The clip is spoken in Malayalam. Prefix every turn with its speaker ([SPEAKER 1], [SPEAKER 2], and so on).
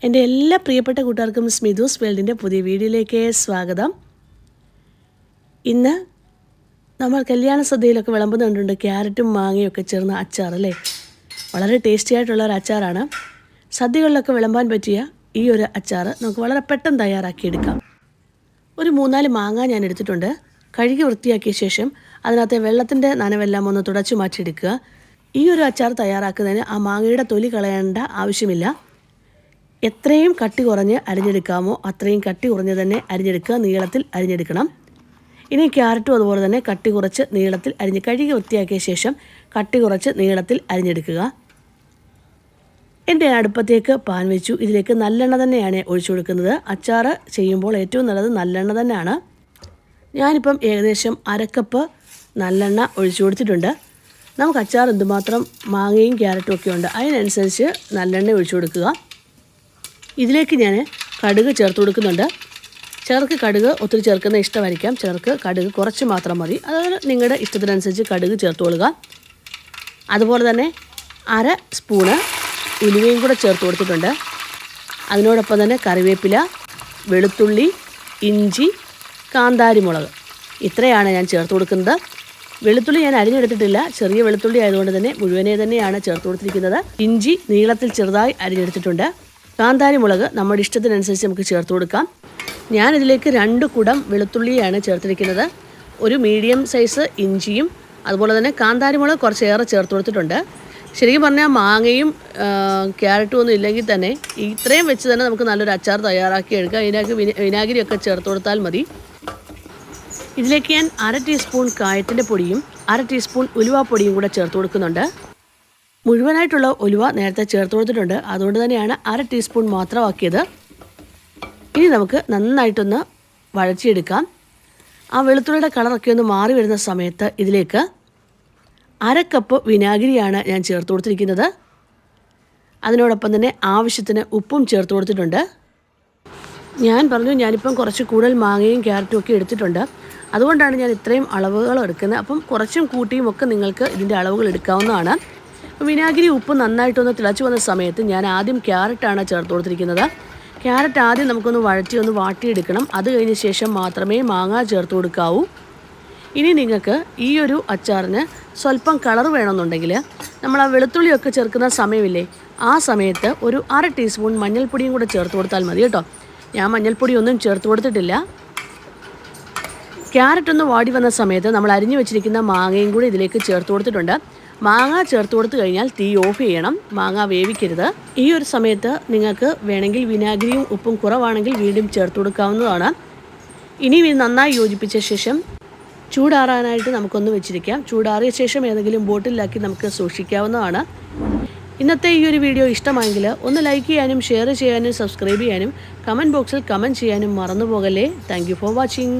[SPEAKER 1] എൻ്റെ എല്ലാ പ്രിയപ്പെട്ട കൂട്ടുകാർക്കും സ്മിതൂസ് വേൾഡിൻ്റെ പുതിയ വീഡിയോയിലേക്ക് സ്വാഗതം. ഇന്ന് നമ്മൾ കല്യാണ സദ്യയിലൊക്കെ വിളമ്പുന്നുണ്ട് ക്യാരറ്റും മാങ്ങയൊക്കെ ചേർന്ന അച്ചാർ അല്ലേ. വളരെ ടേസ്റ്റി ആയിട്ടുള്ള ഒരു അച്ചാറാണ്. സദ്യകളിലൊക്കെ വിളമ്പാൻ പറ്റിയ ഈ ഒരു അച്ചാർ നമുക്ക് വളരെ പെട്ടെന്ന് തയ്യാറാക്കിയെടുക്കാം. ഒരു 3-4 മാങ്ങ ഞാൻ എടുത്തിട്ടുണ്ട്. കഴുകി വൃത്തിയാക്കിയ ശേഷം അതിനകത്തെ വെള്ളത്തിൻ്റെ നനവെല്ലാം ഒന്ന് തുടച്ചു മാറ്റിയെടുക്കുക. ഈ ഒരു അച്ചാർ തയ്യാറാക്കുന്നതിന് ആ മാങ്ങയുടെ തൊലി കളയേണ്ട ആവശ്യമില്ല. എത്രയും കട്ടി കുറഞ്ഞ് അരിഞ്ഞെടുക്കാമോ അത്രയും കട്ടി കുറഞ്ഞ് തന്നെ അരിഞ്ഞെടുക്കുക. നീളത്തിൽ അരിഞ്ഞെടുക്കണം. ഇനി ക്യാരറ്റും അതുപോലെ തന്നെ കട്ടി കുറച്ച് നീളത്തിൽ കഴുകി വൃത്തിയാക്കിയ ശേഷം കട്ടി കുറച്ച് നീളത്തിൽ അരിഞ്ഞെടുക്കുക. എൻ്റെ അടുപ്പത്തേക്ക് പാൻ വെച്ചു. ഇതിലേക്ക് നല്ലെണ്ണ തന്നെയാണ് ഒഴിച്ചു കൊടുക്കുന്നത്. അച്ചാർ ചെയ്യുമ്പോൾ ഏറ്റവും നല്ലത് നല്ലെണ്ണ തന്നെയാണ്. ഞാനിപ്പം ഏകദേശം 1/2 കപ്പ് നല്ലെണ്ണ ഒഴിച്ചു കൊടുത്തിട്ടുണ്ട്. നമുക്ക് അച്ചാർ എന്തുമാത്രം മാങ്ങയും ക്യാരറ്റും ഒക്കെ ഉണ്ട് അതിനനുസരിച്ച് നല്ലെണ്ണ ഒഴിച്ചു കൊടുക്കുക. ഇതിലേക്ക് ഞാൻ കടുക് ചേർത്ത് കൊടുക്കുന്നുണ്ട്. ചിലർക്ക് കടുക് ഒത്തിരി ചേർക്കുന്ന ഇഷ്ടമായിരിക്കാം, ചിലർക്ക് കടുക് കുറച്ച് മാത്രം മതി. അതായത് നിങ്ങളുടെ ഇഷ്ടത്തിനനുസരിച്ച് കടുക് ചേർത്ത് കൊള്ളുക. അതുപോലെ തന്നെ 1/2 സ്പൂണ് ഉലുവയും കൂടെ ചേർത്ത് കൊടുത്തിട്ടുണ്ട്. അതിനോടൊപ്പം തന്നെ കറിവേപ്പില, വെളുത്തുള്ളി, ഇഞ്ചി, കാന്താരിമുളക് ഇത്രയാണ് ഞാൻ ചേർത്ത് കൊടുക്കുന്നത്. വെളുത്തുള്ളി ഞാൻ അരിഞ്ഞെടുത്തിട്ടില്ല. ചെറിയ വെളുത്തുള്ളി ആയതുകൊണ്ട് തന്നെ മുഴുവനെ തന്നെയാണ് ചേർത്ത് കൊടുത്തിരിക്കുന്നത്. ഇഞ്ചി നീളത്തിൽ ചെറുതായി അരിഞ്ഞെടുത്തിട്ടുണ്ട്. കാന്താരിമുളക് നമ്മുടെ ഇഷ്ടത്തിനനുസരിച്ച് നമുക്ക് ചേർത്ത് കൊടുക്കാം. ഞാനിതിലേക്ക് 2 കുടം വെളുത്തുള്ളിയാണ് ചേർത്തിരിക്കുന്നത്. ഒരു മീഡിയം സൈസ് ഇഞ്ചിയും അതുപോലെ തന്നെ കാന്താരിമുളക് കുറച്ചേറെ ചേർത്ത് കൊടുത്തിട്ടുണ്ട്. ശരിക്കും പറഞ്ഞാൽ മാങ്ങയും ക്യാരറ്റും ഒന്നും ഇല്ലെങ്കിൽ തന്നെ ഇത്രയും വെച്ച് തന്നെ നമുക്ക് നല്ലൊരു അച്ചാർ തയ്യാറാക്കി എടുക്കാം. ഇതിനകത്ത് വിനാഗിരിയൊക്കെ ചേർത്ത് കൊടുത്താൽ മതി. ഇതിലേക്ക് ഞാൻ 1/2 ടീസ്പൂൺ കായത്തിൻ്റെ പൊടിയും 1/2 ടീസ്പൂൺ ഉലുവാപ്പൊടിയും കൂടെ ചേർത്ത് കൊടുക്കുന്നുണ്ട്. മുഴുവനായിട്ടുള്ള ഉലുവ നേരത്തെ ചേർത്ത് കൊടുത്തിട്ടുണ്ട്. അതുകൊണ്ട് തന്നെയാണ് 1/2 ടീസ്പൂൺ മാത്രമാക്കിയത്. ഇനി നമുക്ക് നന്നായിട്ടൊന്ന് വഴറ്റിയെടുക്കാം. ആ വെളുത്തുള്ളിയുടെ കളറൊക്കെ ഒന്ന് മാറി വരുന്ന സമയത്ത് ഇതിലേക്ക് 1/2 കപ്പ് വിനാഗിരിയാണ് ഞാൻ ചേർത്ത് കൊടുത്തിരിക്കുന്നത്. അതിനോടൊപ്പം തന്നെ ആവശ്യത്തിന് ഉപ്പും ചേർത്ത് കൊടുത്തിട്ടുണ്ട്. ഞാനിപ്പം കുറച്ച് കൂടുതൽ മാങ്ങയും ക്യാരറ്റും ഒക്കെ എടുത്തിട്ടുണ്ട്. അതുകൊണ്ടാണ് ഞാൻ ഇത്രയും അളവുകൾ എടുക്കുന്നത്. അപ്പം കുറച്ചും കൂട്ടിയും ഒക്കെ നിങ്ങൾക്ക് ഇതിൻ്റെ അളവുകൾ എടുക്കാവുന്നതാണ്. വിനാഗിരി ഉപ്പ് നന്നായിട്ടൊന്ന് തിളച്ച് വന്ന സമയത്ത് ഞാൻ ആദ്യം ക്യാരറ്റാണ് ചേർത്ത് കൊടുത്തിരിക്കുന്നത്. ക്യാരറ്റ് ആദ്യം നമുക്കൊന്ന് ഒന്ന് വാട്ടിയെടുക്കണം. അത് കഴിഞ്ഞ ശേഷം മാത്രമേ മാങ്ങ ചേർത്ത് കൊടുക്കാവൂ. ഇനി നിങ്ങൾക്ക് ഈ ഒരു അച്ചാറിന് സ്വല്പം കളർ വേണമെന്നുണ്ടെങ്കിൽ നമ്മൾ ആ വെളുത്തുള്ളിയൊക്കെ ചേർക്കുന്ന സമയമില്ലേ, ആ സമയത്ത് ഒരു 1/2 ടീസ്പൂൺ മഞ്ഞൾപ്പൊടിയും കൂടെ ചേർത്ത് കൊടുത്താൽ മതി കേട്ടോ. ഞാൻ മഞ്ഞൾപ്പൊടിയൊന്നും ചേർത്ത് കൊടുത്തിട്ടില്ല. ക്യാരറ്റ് ഒന്ന് വാടി വന്ന സമയത്ത് നമ്മൾ അരിഞ്ഞു വെച്ചിരിക്കുന്ന മാങ്ങയും കൂടി ഇതിലേക്ക് ചേർത്ത് കൊടുത്തിട്ടുണ്ട്. മാങ്ങ ചേർത്ത് കൊടുത്തു കഴിഞ്ഞാൽ തീ ഓഫ് ചെയ്യണം. മാങ്ങ വേവിക്കരുത്. ഈ ഒരു സമയത്ത് നിങ്ങൾക്ക് വേണമെങ്കിൽ വിനാഗിരിയും ഉപ്പും കുറവാണെങ്കിൽ വീണ്ടും ചേർത്ത് കൊടുക്കാവുന്നതാണ്. ഇനി ഇത് നന്നായി യോജിപ്പിച്ച ശേഷം ചൂടാറാനായിട്ട് നമുക്കൊന്ന് വെച്ചിരിക്കാം. ചൂടാറിയ ശേഷം ഏതെങ്കിലും ബോട്ടിലാക്കി നമുക്ക് സൂക്ഷിക്കാവുന്നതാണ്. ഇന്നത്തെ ഈ ഒരു വീഡിയോ ഇഷ്ടമായെങ്കിൽ ഒന്ന് ലൈക്ക് ചെയ്യാനും ഷെയർ ചെയ്യാനും സബ്സ്ക്രൈബ് ചെയ്യാനും കമൻറ്റ് ബോക്സിൽ കമൻറ്റ് ചെയ്യാനും മറന്നു പോകല്ലേ. Thank you for watching.